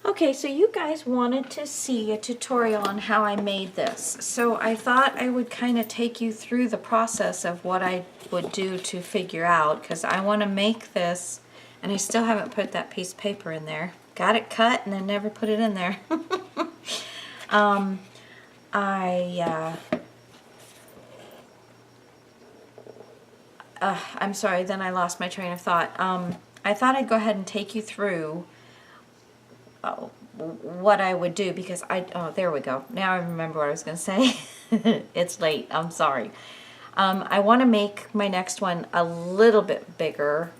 Okay, so you guys wanted to see a tutorial on how I made this. So I thought I would kind of take you through the process of what I would do to figure out, because I want to make this, and I still haven't put that piece of paper in there. Got it cut and then never put it in there. I'm sorry, then I lost my train of thought. I thought I'd go ahead and take you through what I would do, because oh, there we go. Now I remember what I was going to say. It's late. I'm sorry. I want to make my next one a little bit bigger.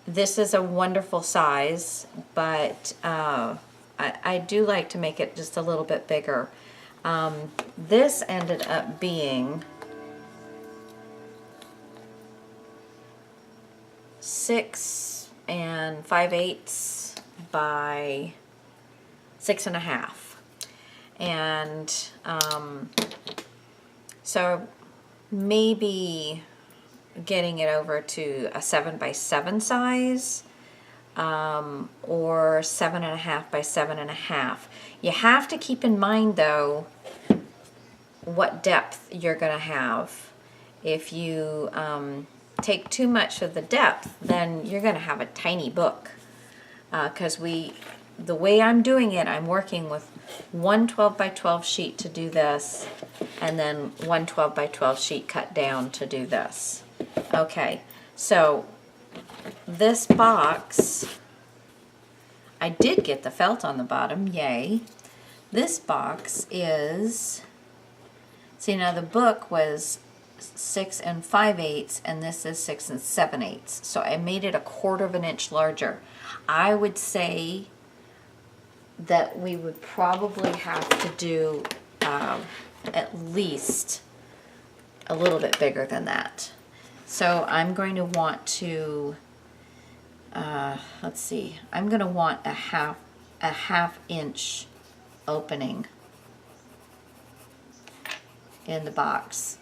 This is a wonderful size, but I do like to make it just a little bit bigger. This ended up being 6 5/8 by 6.5, and so maybe getting it over to a 7 by 7 size, or 7.5 by 7.5. You have to keep in mind though what depth you're going to have. If you take too much of the depth, then you're going to have a tiny book, because the way I'm doing it, I'm working with one 12 by 12 sheet to do this, and then one 12 by 12 sheet cut down to do this. Okay, so this box, I did get the felt on the bottom, yay. This box is, see, now the book was 6 5/8, and this is 6 7/8. So I made it a 1/4 of an inch larger. I would say that we would probably have to do at least a little bit bigger than that. So I'm going to want to, let's see, I'm going to want a half inch opening in the box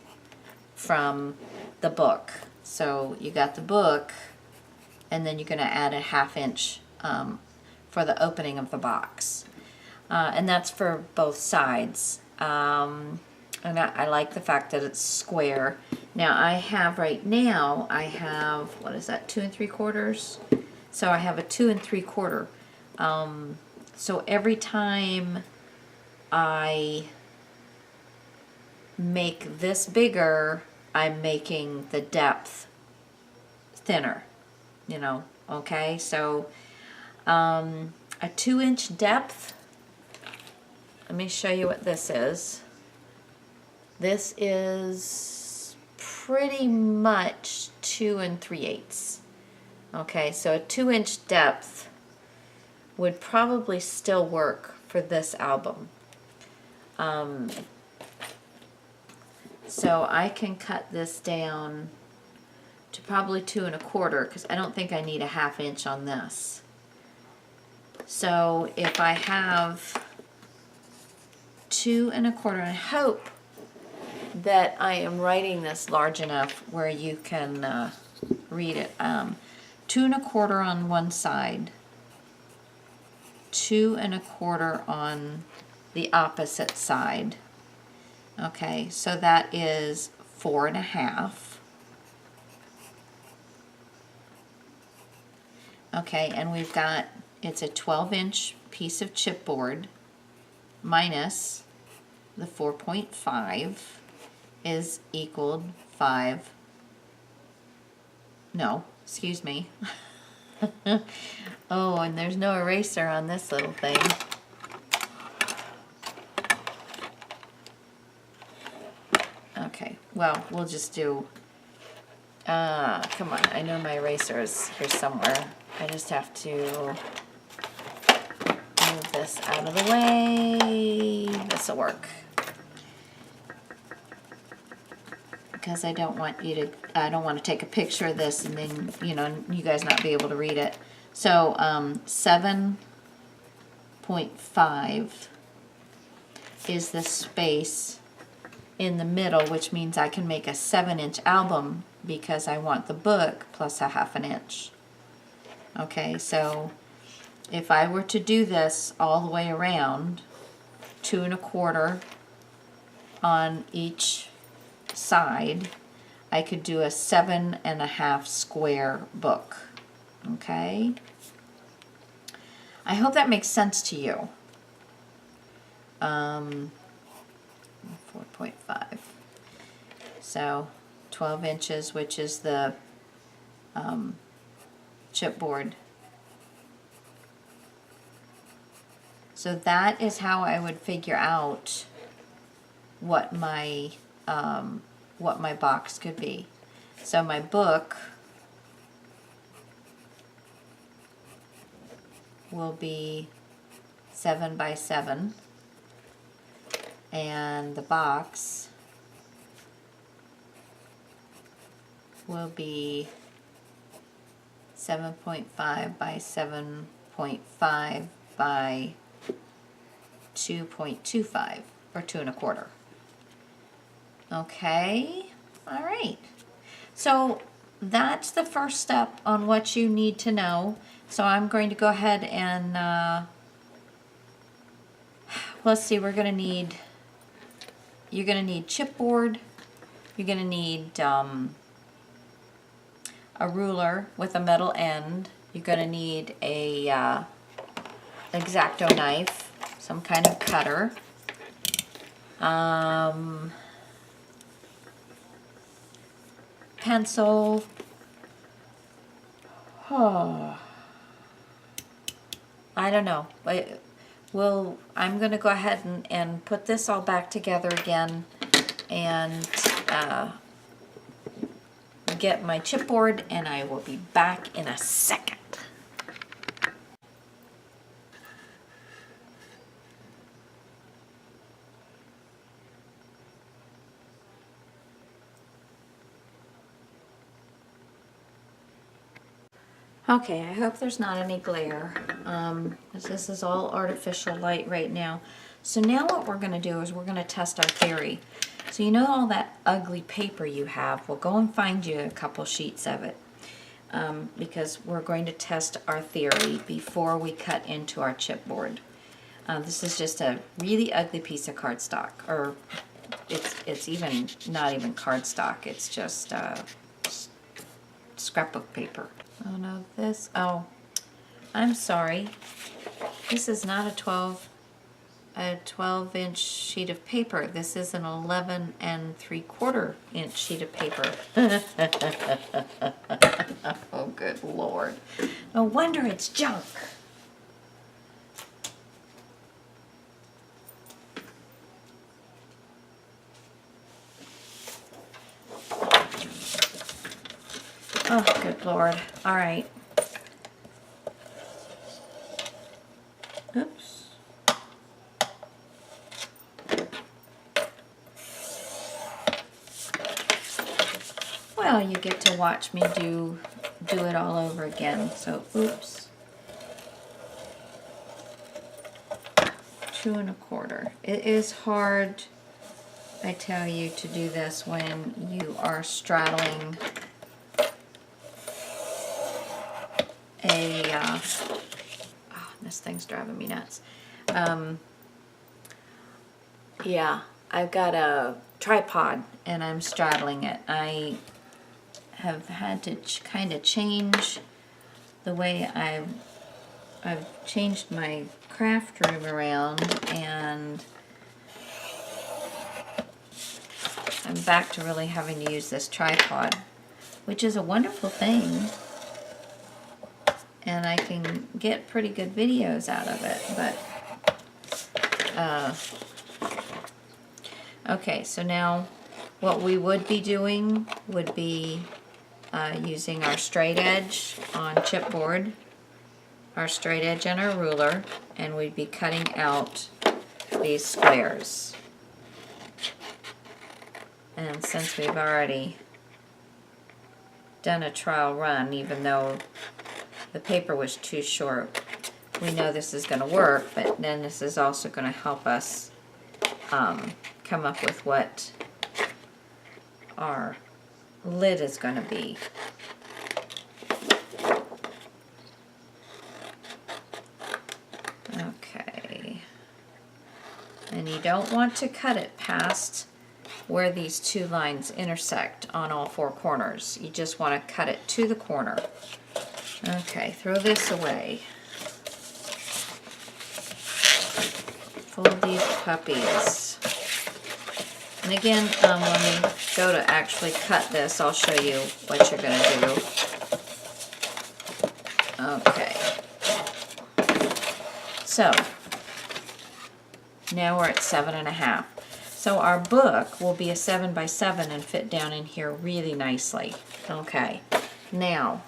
from the book. So you got the book, and then you're going to add a 1/2 inch for the opening of the box, and that's for both sides. And I like the fact that it's square. Now I have right now, I have, what is that, 2 3/4? So I have a 2 3/4. So every time I make this bigger, I'm making the depth thinner, you know, okay? So a 2-inch depth, let me show you what this is. This is pretty much 2 3/8. Okay, so a 2-inch depth would probably still work for this album. So I can cut this down to probably 2 1/4, because I don't think I need a 1/2 inch on this. So if I have 2 1/4, I hope that I am writing this large enough where you can read it. 2 1/4 on one side, 2 1/4 on the opposite side. Okay, so that is 4 1/2. Okay, and we've got, it's a 12-inch piece of chipboard minus the 4.5 is equaled 5. No, excuse me. Oh, and there's no eraser on this little thing. Okay, well, we'll just do, come on, I know my eraser is here somewhere. I just have to move this out of the way. This will work. Because I don't want to take a picture of this and then, you know, you guys not be able to read it. So 7.5 is the space in the middle, which means I can make a 7-inch album because I want the book plus a 1/2 inch. Okay, so if I were to do this all the way around, 2 1/4 on each side, I could do a 7 1/2 square book. Okay? I hope that makes sense to you. 4.5. So 12 inches, which is the chipboard. So that is how I would figure out what my box could be. So my book will be 7 by 7, and the box will be 7.5 by 7.5 by 2.25, or 2 1/4. Okay, all right. So that's the first step on what you need to know. So I'm going to go ahead and let's see. You're going to need chipboard. You're going to need a ruler with a metal end. You're going to need a X-Acto knife, some kind of cutter. Pencil. Oh, I don't know. I'm going to go ahead and put this all back together again and get my chipboard, and I will be back in a second. Okay, I hope there's not any glare. This is all artificial light right now. So now what we're going to do is we're going to test our theory. So you know all that ugly paper you have? Well, go and find you a couple sheets of it. Because we're going to test our theory before we cut into our chipboard. This is just a really ugly piece of cardstock, or it's even not even cardstock. It's just scrapbook paper. Oh no, I'm sorry. This is not a 12-inch sheet of paper. This is an 11 3/4 inch sheet of paper. Oh, good Lord. No wonder it's junk. Oh, good Lord. All right. Oops. Well, you get to watch me do it all over again. So, oops. 2 1/4. It is hard, I tell you, to do this when you are straddling this thing's driving me nuts. Yeah, I've got a tripod and I'm straddling it. I have had to kind of change the way I've changed my craft room around, and I'm back to really having to use this tripod, which is a wonderful thing. And I can get pretty good videos out of it, but okay, so now what we would be doing would be using our straight edge on chipboard, our straight edge and our ruler, and we'd be cutting out these squares. And since we've already done a trial run, even though the paper was too short, we know this is going to work, but then this is also going to help us come up with what our lid is going to be. don't want to cut it past where these two lines intersect on all four corners. You just want to cut it to the corner. Okay, throw this away. Fold these puppies. And again, when we go to actually cut this, I'll show you what you're going to do. Okay. So, now we're at 7.5. So our book will be a 7 by 7 and fit down in here really nicely. Okay. Now,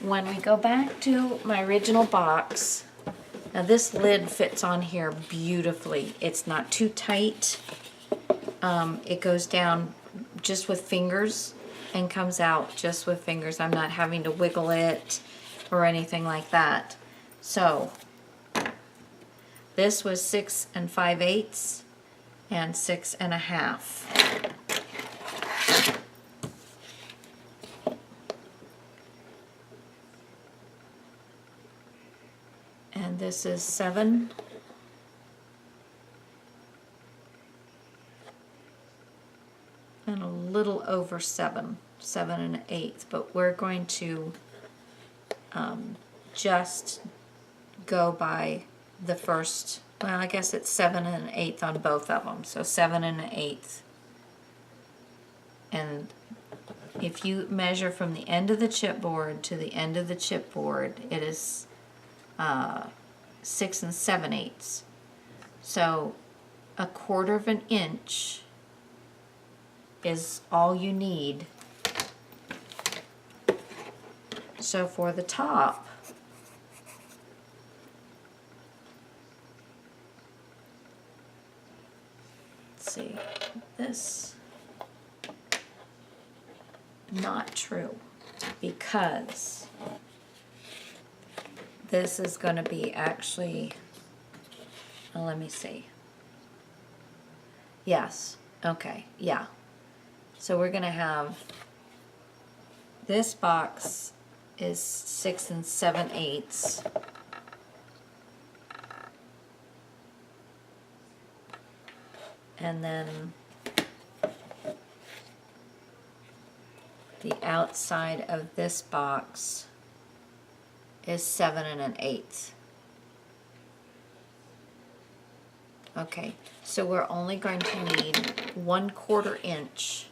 when we go back to my original box, now this lid fits on here beautifully. It's not too tight. It goes down just with fingers and comes out just with fingers. I'm not having to wiggle it or anything like that. So this was 6 5/8 and 6.5. And this is 7 and a little over 7, 7 1/8. But we're going to just go by the first, well, I guess it's 7 1/8 on both of them. So 7 1/8. And if you measure from the end of the chipboard to the end of the chipboard, it is 6 7/8. So 1/4 of an inch is all you need. So for the top, let's see, this, not true, because this is going to be actually, well, let me see. Yes, okay, yeah. So we're going to have, this box is 6 7/8. And then the outside of this box is 7 1/8. Okay, so we're only going to need 1/4 inch,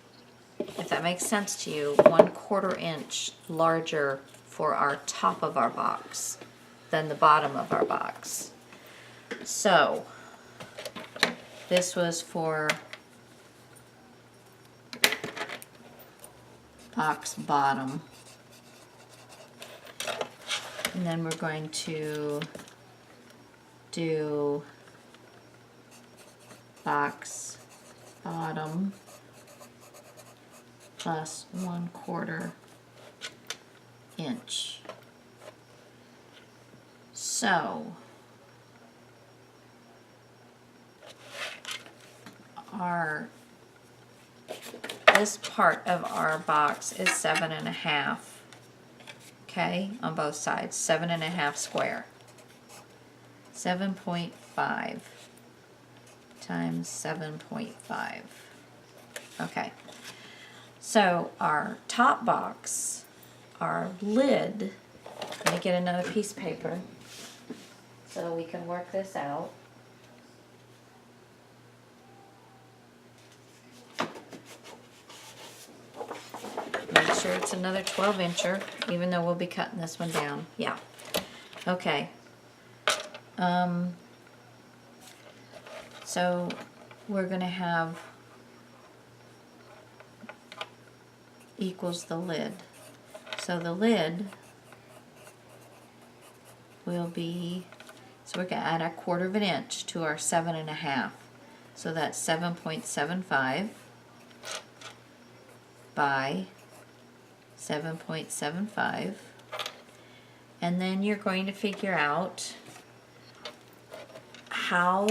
if that makes sense to you, 1/4 inch larger for our top of our box than the bottom of our box. So this was for box bottom. And then we're going to do box bottom plus 1/4 inch. So this part of our box is 7.5. Okay, on both sides, 7.5 square. 7.5 times 7.5. Okay, so our top box, our lid, let me get another piece of paper so we can work this out. Make sure it's another 12-incher, even though we'll be cutting this one down. Yeah. Okay. So we're going to have equals the lid. So the lid will be, so we're going to add 1/4 of an inch to our 7.5. So that's 7.75 by 7.75. And then you're going to figure out how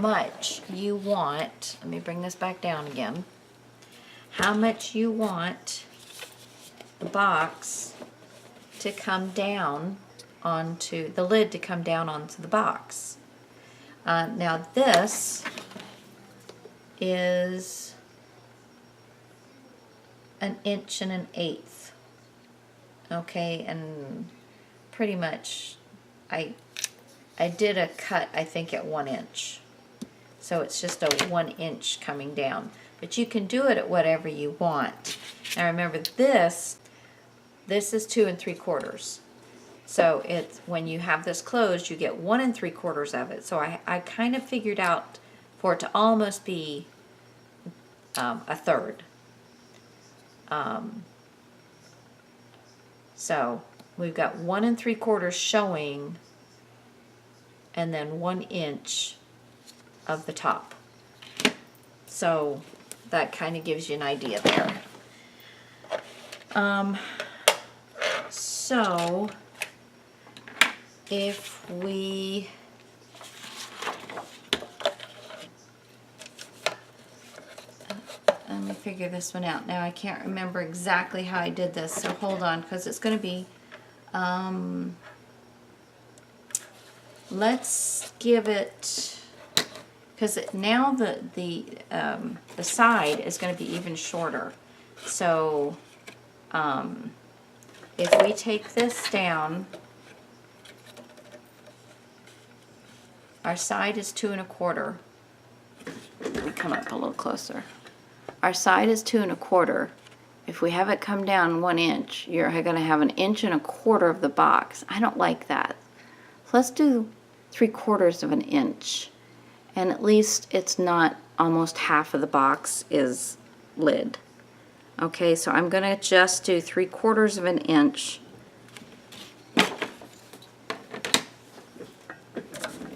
much you want, let me bring this back down again, how much you want the box to come down onto, the lid to come down onto the box. Now this is 1 1/8. Okay, and pretty much I did a cut, I think, at 1 inch. So it's just a 1 inch coming down. But you can do it at whatever you want. Now remember, this is 2 3/4. So it's, when you have this closed, you get 1 3/4 of it. So I kind of figured out for it to almost be a third. So we've got 1 3/4 showing, and then 1 inch of the top. So that kind of gives you an idea there. So if we let me figure this one out. Now I can't remember exactly how I did this, so hold on, because it's going to be let's give it, because now the side is going to be even shorter. So if we take this down, our side is 2 1/4. Let me come up a little closer. Our side is 2 1/4. If we have it come down 1 inch, you're going to have 1 1/4 of the box. I don't like that. So let's do 3/4 of an inch. And at least it's not almost half of the box is lid. Okay, so I'm going to just do 3/4 of an inch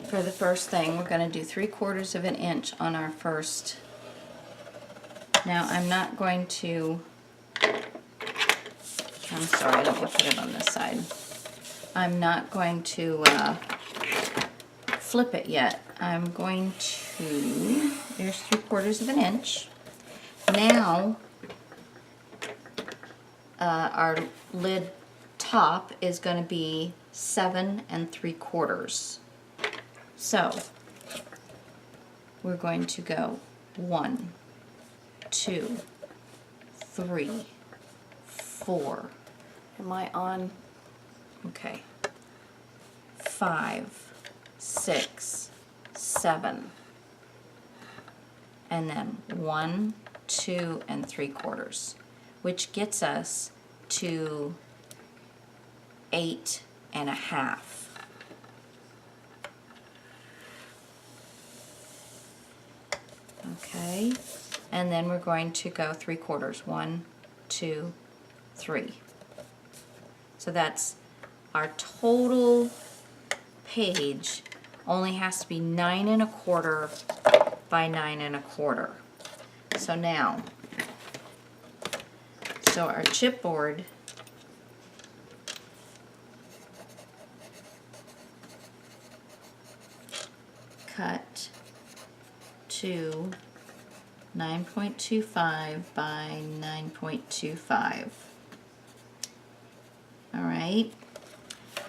for the first thing. We're going to do 3/4 of an inch on our first. Now I'm not going to, I'm sorry, let me put it on this side. I'm not going to flip it yet. I'm going to, there's 3/4 of an inch. Now our lid top is going to be 7 3/4. So we're going to go 1, 2, 3, 4. Am I on? Okay. 5, 6, 7. And then 1, 2 3/4, which gets us to 8 1/2. Okay, and then we're going to go 3/4. 1, 2, 3. So that's our total page. Only has to be 9 1/4 by 9 1/4. So now, so our chipboard cut to 9.25 by 9.25. All right.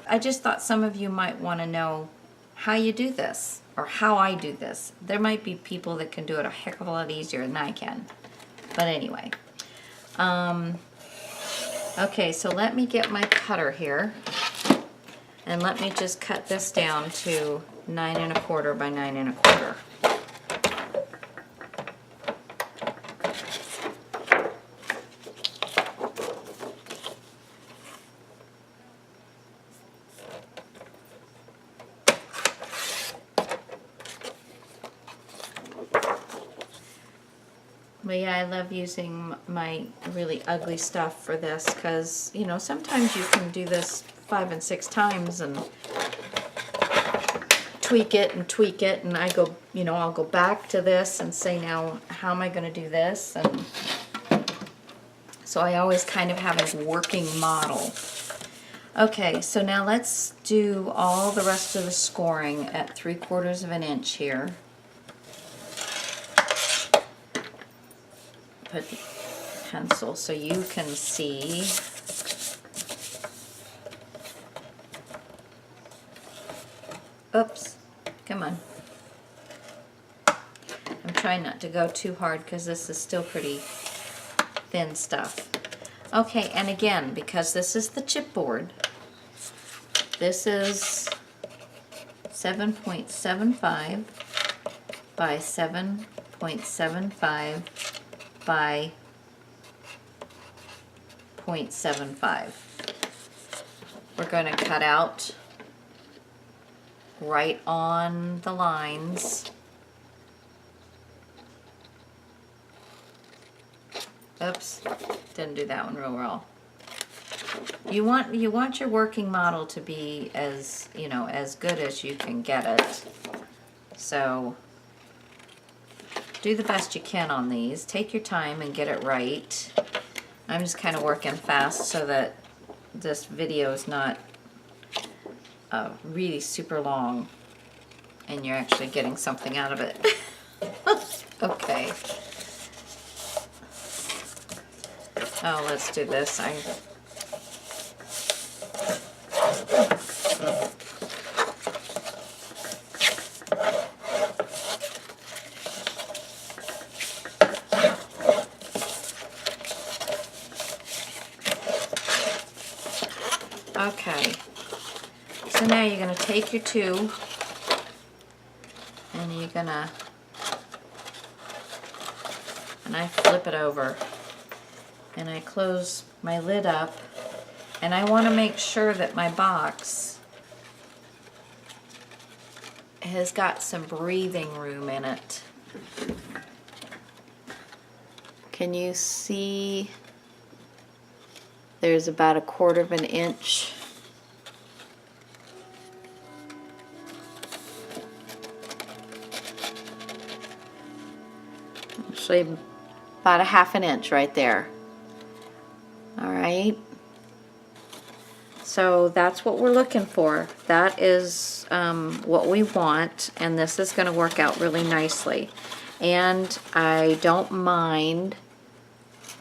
I just thought some of you might want to know how you do this, or how I do this. There might be people that can do it a heck of a lot easier than I can. But anyway. Okay, so let me get my cutter here. And let me just cut this down to 9 1/4 by 9 1/4. But yeah, I love using my really ugly stuff for this because, you know, sometimes you can do this 5 and 6 times and tweak it, and I go, you know, I'll go back to this and say, now, how am I going to do this? And so I always kind of have a working model. Okay, so now let's do all the rest of the scoring at 3/4 of an inch here. Put the pencil so you can see. Oops, come on. I'm try not to go too hard because this is still pretty thin stuff. Okay, and again, because this is the chipboard, this is 7.75 by 7.75 by 0.75. We're going to cut out right on the lines. Oops, didn't do that one real well. You want your working model to be as, you know, as good as you can get it. So do the best you can on these. Take your time and get it right. I'm just kind of working fast so that this video is not really super long and you're actually getting something out of it. Okay. Oh, let's do this. Okay. So now you're going to take your two and you're going to, and I flip it over. And I close my lid up, and I want to make sure that my box has got some breathing room in it. Can you see there's about 1/4 of an inch? Actually, about 1/2 an inch right there. All right, so that's what we're looking for. That is what we want, and this is going to work out really nicely. And I don't mind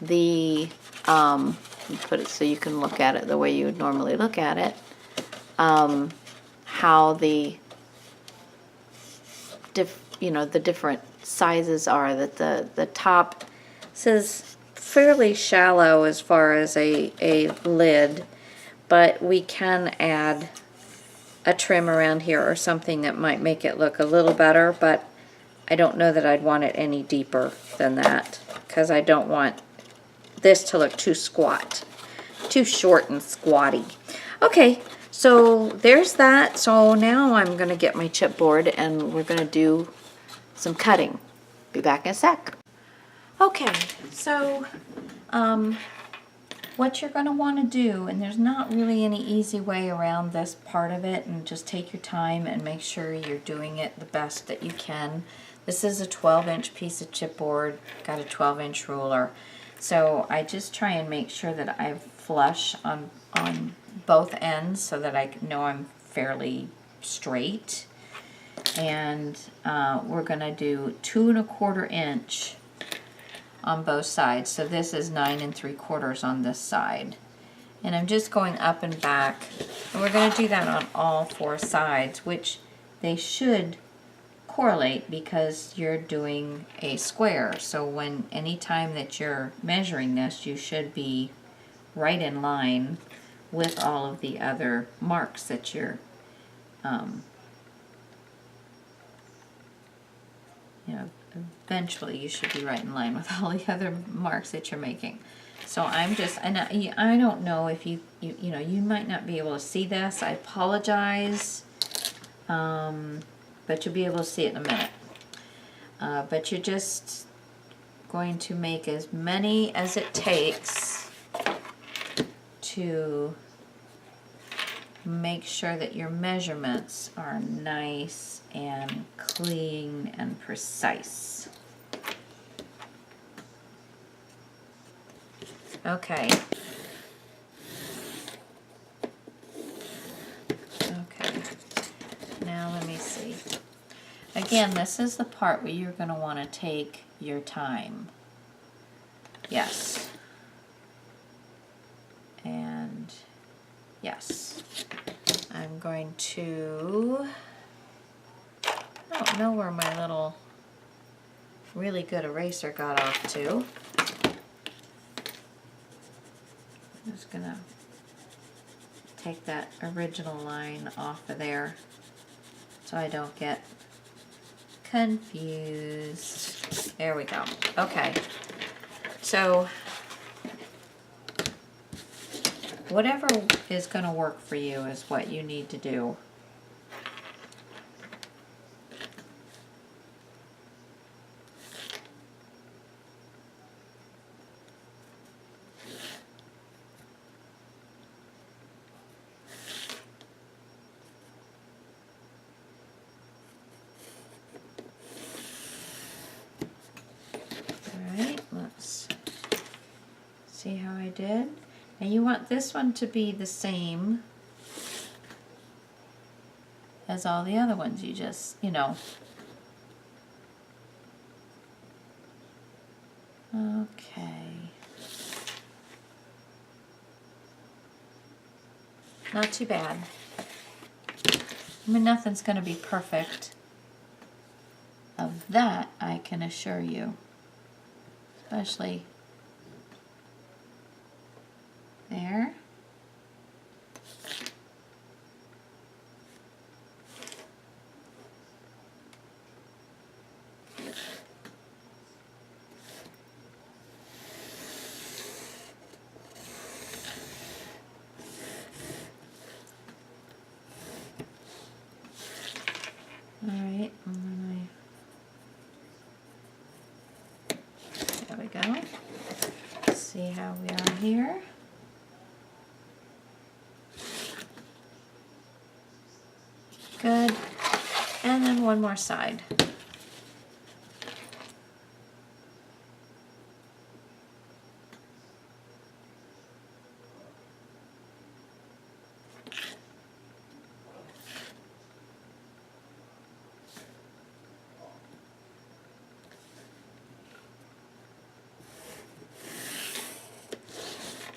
the, put it so you can look at it the way you would normally look at it, how the, the different sizes are, that the top says fairly shallow as far as a lid, but we can add a trim around here or something that might make it look a little better, but I don't know that I'd want it any deeper than that because I don't want this to look too squat, too short and squatty. Okay, so there's that. So now I'm going to get my chipboard and we're going to do some cutting. Be back in a sec. Okay, so what you're going to want to do, and there's not really any easy way around this part of it, and just take your time and make sure you're doing it the best that you can. This is a 12-inch piece of chipboard, got a 12-inch ruler, so I just try and make sure that I'm flush on both ends so that I know I'm fairly straight. And we're going to do 2 1/4 inch on both sides. So this is 9 3/4 on this side. And I'm just going up and back. And we're going to do that on all 4 sides, which they should correlate because you're doing a square. So when any time that you're measuring this, you should be right in line with all of the other marks that you're eventually you should be right in line with all the other marks that you're making. So I'm just, and I don't know if you might not be able to see this. I apologize, but you'll be able to see it in a minute. But you're just going to make as many as it takes to make sure that your measurements are nice and clean and precise. Okay. Okay. Now let me see. Again, this is the part where you're going to want to take your time. Yes. And yes. I'm going to, I don't know where my little really good eraser got off too. I'm just gonna take that original line off of there so I don't get confused. There we go. Okay. So whatever is going to work for you is what you need to do. See how I did? And you want this one to be the same as all the other ones. You just, you know. Okay. Not too bad. I mean, nothing's going to be perfect. Of that, I can assure you. Especially there. All right, there we go. Let's see how we are here. Good. And then one more side.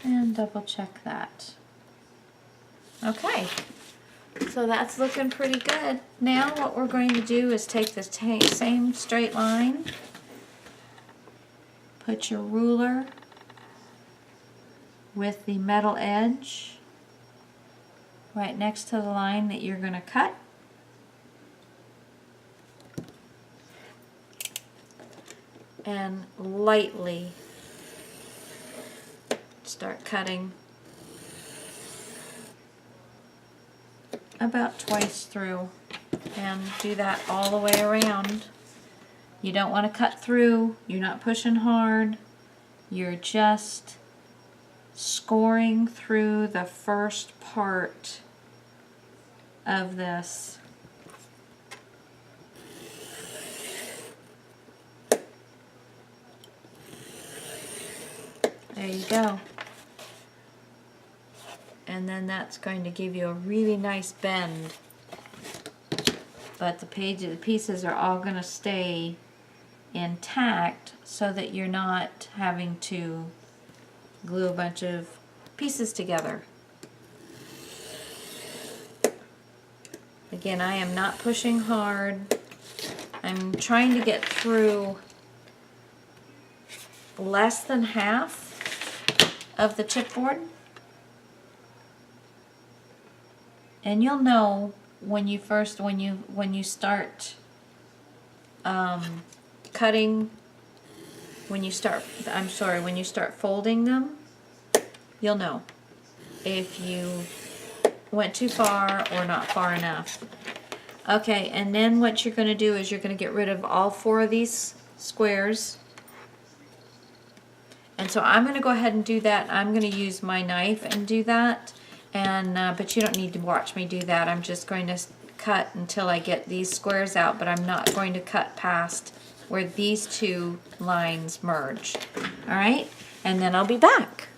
And double check that. Okay. So that's looking pretty good. Now what we're going to do is take the same straight line, put your ruler with the metal edge right next to the line that you're going to cut. And lightly start cutting about twice through, and do that all the way around. You don't want to cut through, you're not pushing hard, you're just scoring through the first part of this. There you go. And then that's going to give you a really nice bend. But the pieces are all going to stay intact so that you're not having to glue a bunch of pieces together. Again, I am not pushing hard. I'm trying to get through less than half of the chipboard. And you'll know when you start cutting, when you start folding them, you'll know if you went too far or not far enough. Okay, and then what you're going to do is you're going to get rid of all 4 of these squares. And so I'm going to go ahead and do that. I'm going to use my knife and do that. And but you don't need to watch me do that. I'm just going to cut until I get these squares out, but I'm not going to cut past where these 2 lines merge. All right, and then I'll be back.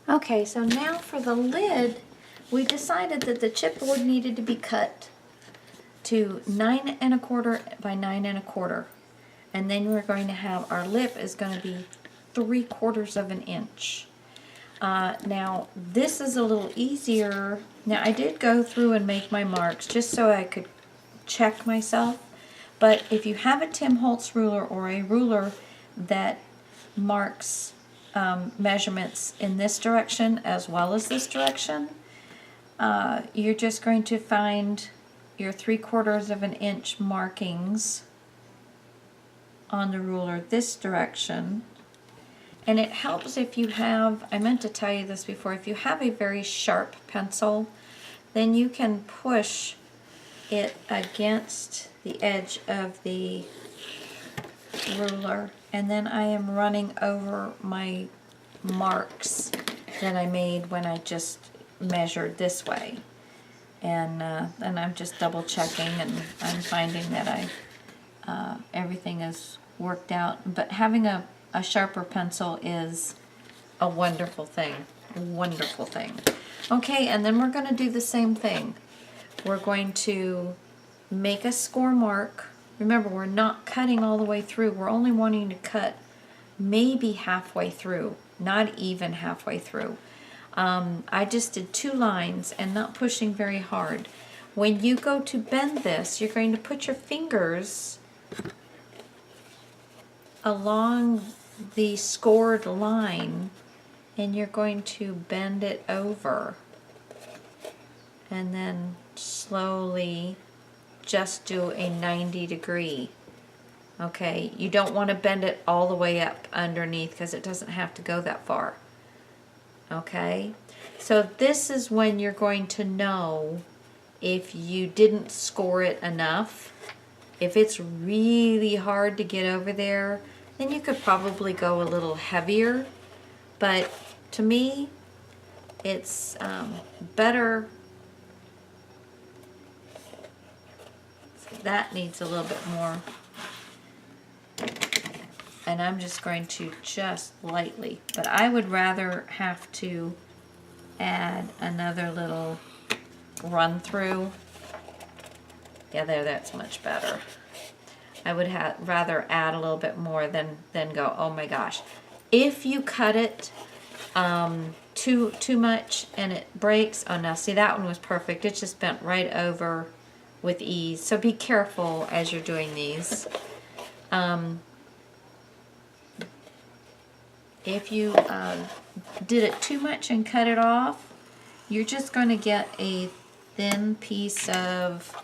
Okay, so now for the lid, we decided that the chipboard needed to be cut to 9 1/4 by 9 1/4, and then we're going to have our lip is going to be 3/4 of an inch. Now this is a little easier. Now I did go through and make my marks just so I could check myself, But if you have a Tim Holtz ruler or a ruler that marks measurements in this direction as well as this direction, you're just going to find your 3/4 of an inch markings on the ruler this direction. And it helps if you have, I meant to tell you this before, if you have a very sharp pencil, then you can push it against the edge of the ruler, and then I am running over my marks that I made when I just measured this way. And then I'm just double checking, and I'm finding that everything is worked out. But having a sharper pencil is a wonderful thing. Wonderful thing. Okay, and then we're going to do the same thing. We're going to make a score mark. Remember, we're not cutting all the way through. We're only wanting to cut maybe halfway through, not even halfway through. I just did 2 lines and not pushing very hard. When you go to bend this, you're going to put your fingers along the scored line, and you're going to bend it over, and then slowly just do a 90-degree. Okay, you don't want to bend it all the way up underneath because it doesn't have to go that far. Okay, so this is when you're going to know if you didn't score it enough. If it's really hard to get over there, then you could probably go a little heavier. But to me, it's better. That needs a little bit more. And I'm just going to just lightly, but I would rather have to add another little run through. Yeah, that's much better. I would rather add a little bit more than go, oh my gosh. If you cut it too much and it breaks, oh now see, that one was perfect. It just bent right over with ease. So be careful as you're doing these. If you did it too much and cut it off, you're just going to get a thin piece of,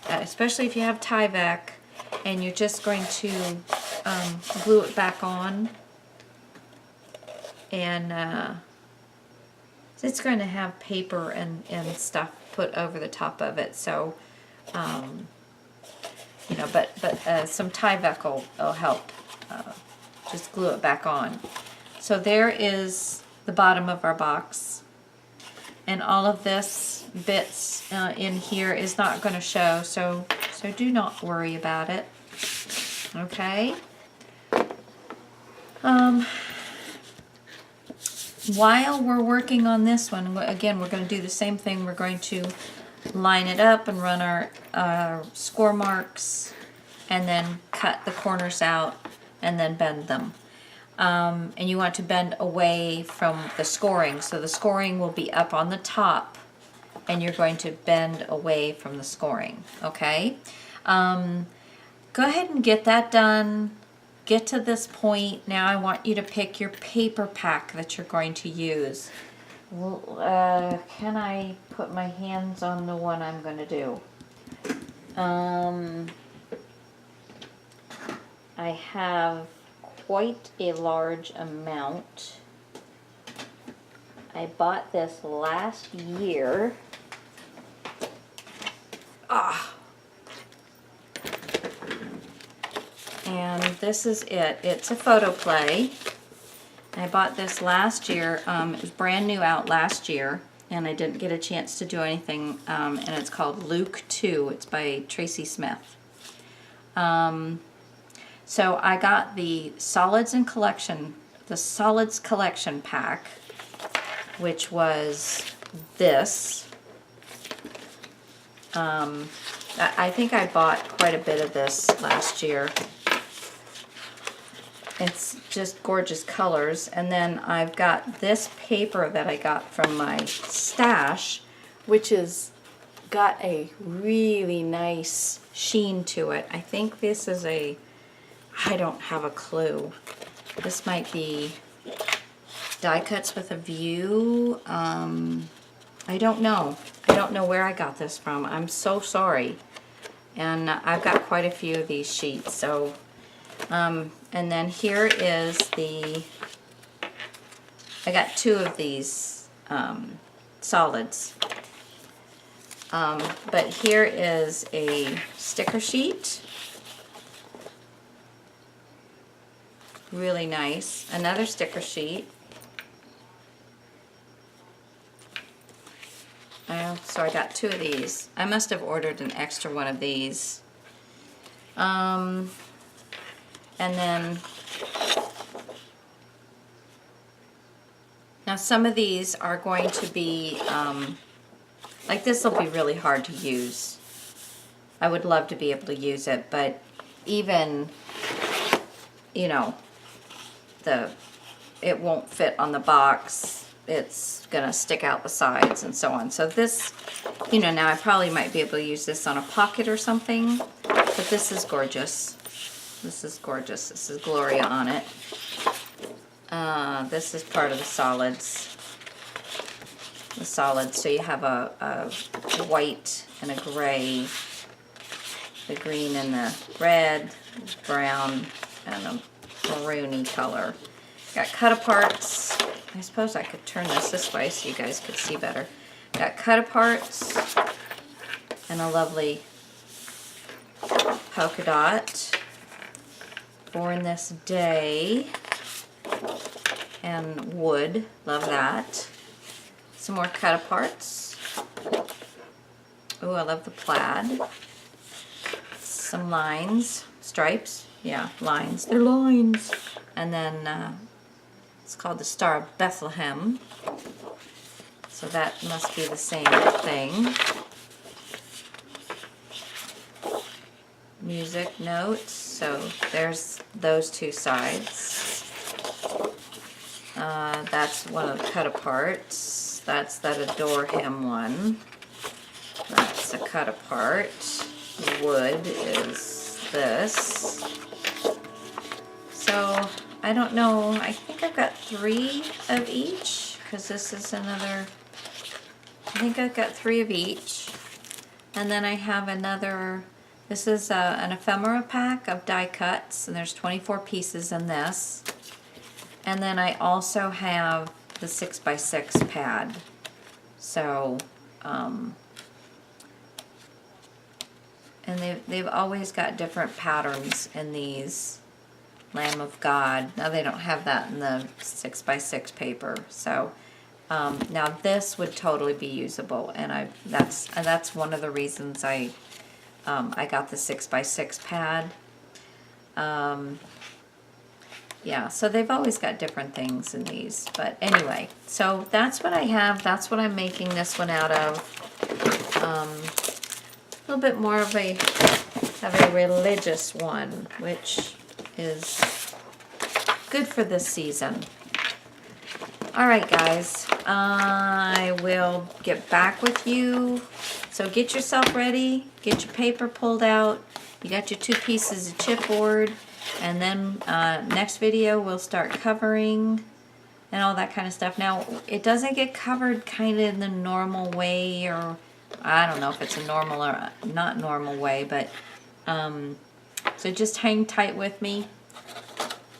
especially if you have Tyvek, and you're just going to glue it back on, and it's going to have paper and stuff put over the top of it. So, you know, but some Tyvek will help just glue it back on. So there is the bottom of our box, and all of this bits in here is not going to show, so do not worry about it. Okay. While we're working on this one, again, we're going to do the same thing. We're going to line it up and run our score marks, and then cut the corners out, and then bend them. And you want to bend away from the scoring. So the scoring will be up on the top, and you're going to bend away from the scoring. Okay? Go ahead and get that done. Get to this point. Now I want you to pick your paper pack that you're going to use. Well, can I put my hands on the one I'm going to do? I have quite a large amount. I bought this last year. And this is it. It's a PhotoPlay. I bought this last year. It was brand new out last year, and I didn't get a chance to do anything. And it's called Luke 2. It's by Tracy Smith. So I got the Solids Collection pack, which was this. I think I bought quite a bit of this last year. It's just gorgeous colors. And then I've got this paper that I got from my stash, which is got a really nice sheen to it. I think this is I don't have a clue. This might be die cuts with a view. I don't know. I don't know where I got this from. I'm so sorry. And I've got quite a few of these sheets. So, and then here is I got 2 of these solids. But here is a sticker sheet. Really nice. Another sticker sheet. So I got 2 of these. I must have ordered an extra one of these. And then, now some of these are going to be, like this will be really hard to use. I would love to be able to use it, but even, you know, it won't fit on the box. It's gonna stick out the sides and so on. So this, you know, now I probably might be able to use this on a pocket or something, but this is gorgeous. This is gorgeous. This is Gloria on it. This is part of the solids. The solids, so you have a white and a gray, the green and the red, brown, and a maroony color. Got cut-aparts. I suppose I could turn this way so you guys could see better. Got cut-aparts and a lovely polka dot. Born This Day and wood. Love that. Some more cut-aparts. Oh, I love the plaid. Some lines. Stripes. Yeah, lines. They're lines. And then it's called the Star of Bethlehem. So that must be the same thing. Music notes. So there's those 2 sides. That's one of the cut-aparts. That's that Adore Him one. That's a cut-apart. Wood is this. So I don't know, I think I've got 3 of each, because this is another, I think I've got 3 of each. And then I have another, this is an ephemera pack of die cuts, and there's 24 pieces in this. And then I also have the 6x6 pad. So, and they've always got different patterns in these. Lamb of God. Now they don't have that in the 6x6 paper. So now this would totally be usable, and that's one of the reasons I got the 6x6 pad. Yeah, so they've always got different things in these. But anyway, so that's what I have. That's what I'm making this one out of. A little bit more of a religious one, which is good for this season. Alright guys, I will get back with you. So get yourself ready, get your paper pulled out, you got your 2 pieces of chipboard, and then next video we'll start covering and all that kind of stuff. Now it doesn't get covered kind of in the normal way, or I don't know if it's a normal or not normal way, but so just hang tight with me.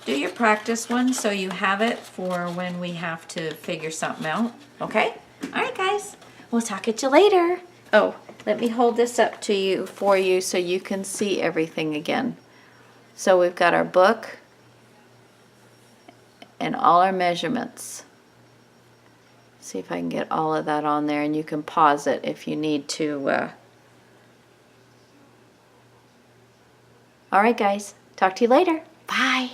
Do your practice one so you have it for when we have to figure something out. Okay? Alright guys. We'll talk at you later. Oh, let me hold this up to you for you so you can see everything again. So we've got our book and all our measurements. See if I can get all of that on there, and you can pause it if you need to. Alright guys, talk to you later. Bye.